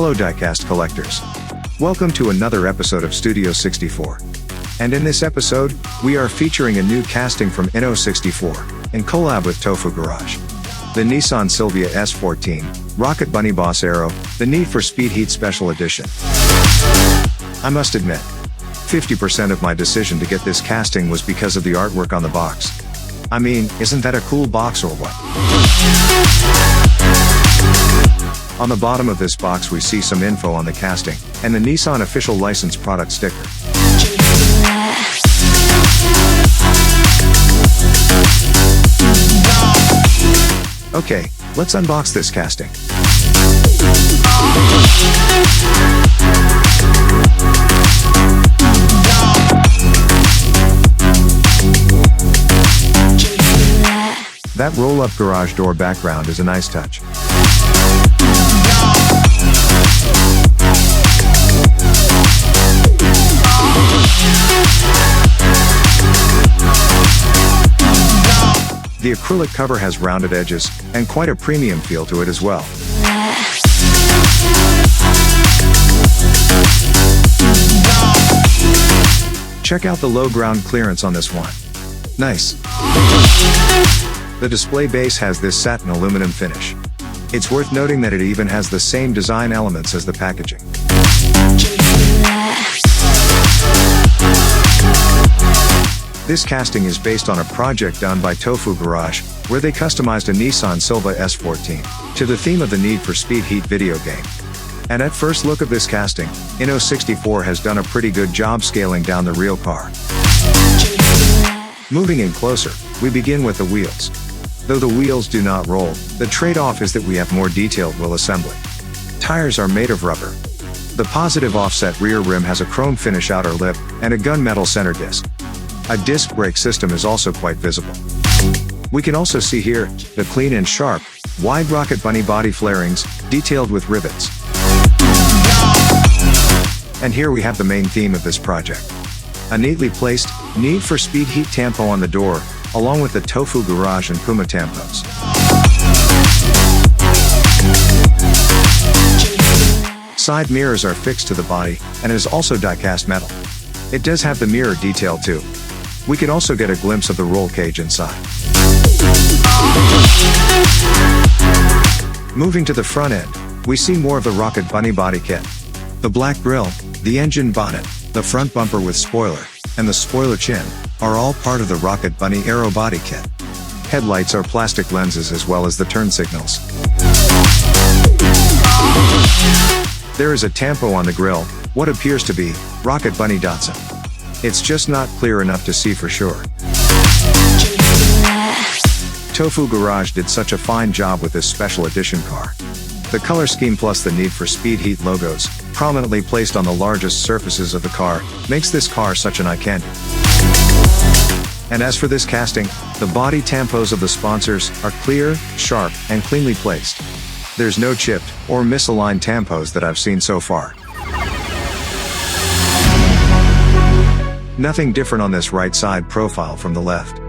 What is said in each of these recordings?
Hello diecast collectors. Welcome to another episode of Studio 64. And in this episode, we are featuring a new casting from Inno 64, in collab with Tofugarage. The Nissan Silvia S14, Rocket Bunny Boss Aero, the Need for Speed Heat Special Edition. I must admit, 50% of my decision to get this casting was because of the artwork on the box. I mean, isn't that a cool box or what? On the bottom of this box we see some info on the casting, and the Nissan official licensed product sticker. Okay, let's unbox this casting. That roll-up garage door background is a nice touch. The acrylic cover has rounded edges, and quite a premium feel to it as well. Check out the low ground clearance on this one. Nice. The display base has this satin aluminum finish. It's worth noting that it even has the same design elements as the packaging. This casting is based on a project done by Tofugarage, where they customized a Nissan Silvia S14 to the theme of the Need for Speed Heat video game. And at first look of this casting, Inno 64 has done a pretty good job scaling down the real car. Moving in closer, we begin with the wheels. Though the wheels do not roll, the trade-off is that we have more detailed wheel assembly. Tires are made of rubber. The positive offset rear rim has a chrome finish outer lip, and a gunmetal center disc. A disc brake system is also quite visible. We can also see here, the clean and sharp, wide Rocket Bunny body flarings, detailed with rivets. And here we have the main theme of this project. A neatly placed, Need for Speed Heat tampo on the door, along with the Tofugarage and Puma tampos. Side mirrors are fixed to the body, and is also diecast metal. It does have the mirror detail too. We can also get a glimpse of the roll cage inside. Moving to the front end, we see more of the Rocket Bunny body kit. The black grille, the engine bonnet, the front bumper with spoiler, and the spoiler chin, are all part of the Rocket Bunny Aero body kit. Headlights are plastic lenses as well as the turn signals. There is a tampo on the grille, what appears to be Rocket Bunny Datsun. It's just not clear enough to see for sure. Tofugarage did such a fine job with this special edition car. The color scheme plus the Need for Speed Heat logos, prominently placed on the largest surfaces of the car, makes this car such an eye candy. And as for this casting, the body tampos of the sponsors are clear, sharp, and cleanly placed. There's no chipped or misaligned tampos that I've seen so far. Nothing different on this right side profile from the left.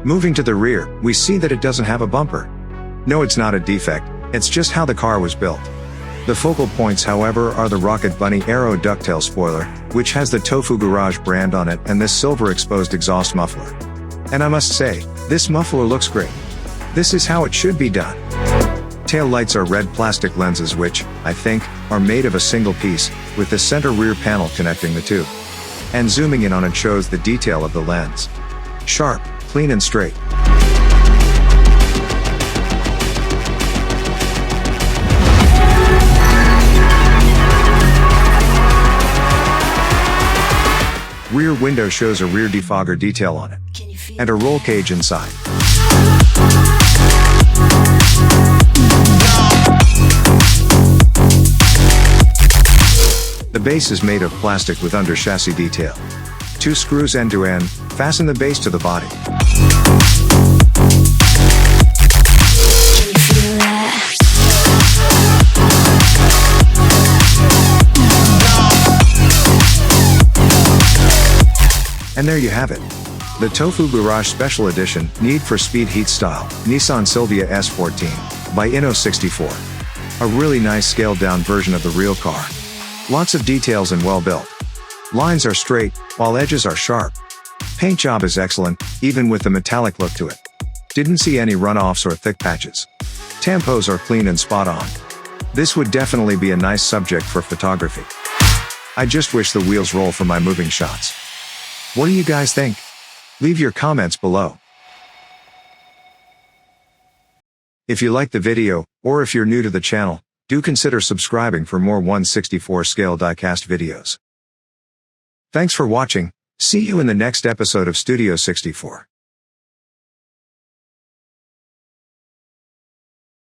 Moving to the rear, we see that it doesn't have a bumper. No, it's not a defect, it's just how the car was built. The focal points, however, are the Rocket Bunny Aero ducktail spoiler, which has the Tofugarage brand on it, and this silver exposed exhaust muffler. And I must say, this muffler looks great. This is how it should be done. Tail lights are red plastic lenses which, I think, are made of a single piece, with the center rear panel connecting the two. And zooming in on it shows the detail of the lens. Sharp, clean and straight. Rear window shows a rear defogger detail on it, and a roll cage inside. The base is made of plastic with under chassis detail. 2 screws end to end, fasten the base to the body. And there you have it. The Tofugarage Special Edition, Need for Speed Heat Style, Nissan Silvia S14, by Inno 64. A really nice scaled down version of the real car. Lots of details and well built. Lines are straight, while edges are sharp. Paint job is excellent, even with the metallic look to it. Didn't see any runoffs or thick patches. Tampos are clean and spot on. This would definitely be a nice subject for photography. I just wish the wheels roll for my moving shots. What do you guys think? Leave your comments below. If you liked the video, or if you're new to the channel, do consider subscribing for more 1/64 scale diecast videos. Thanks for watching. See you in the next episode of Studio 64.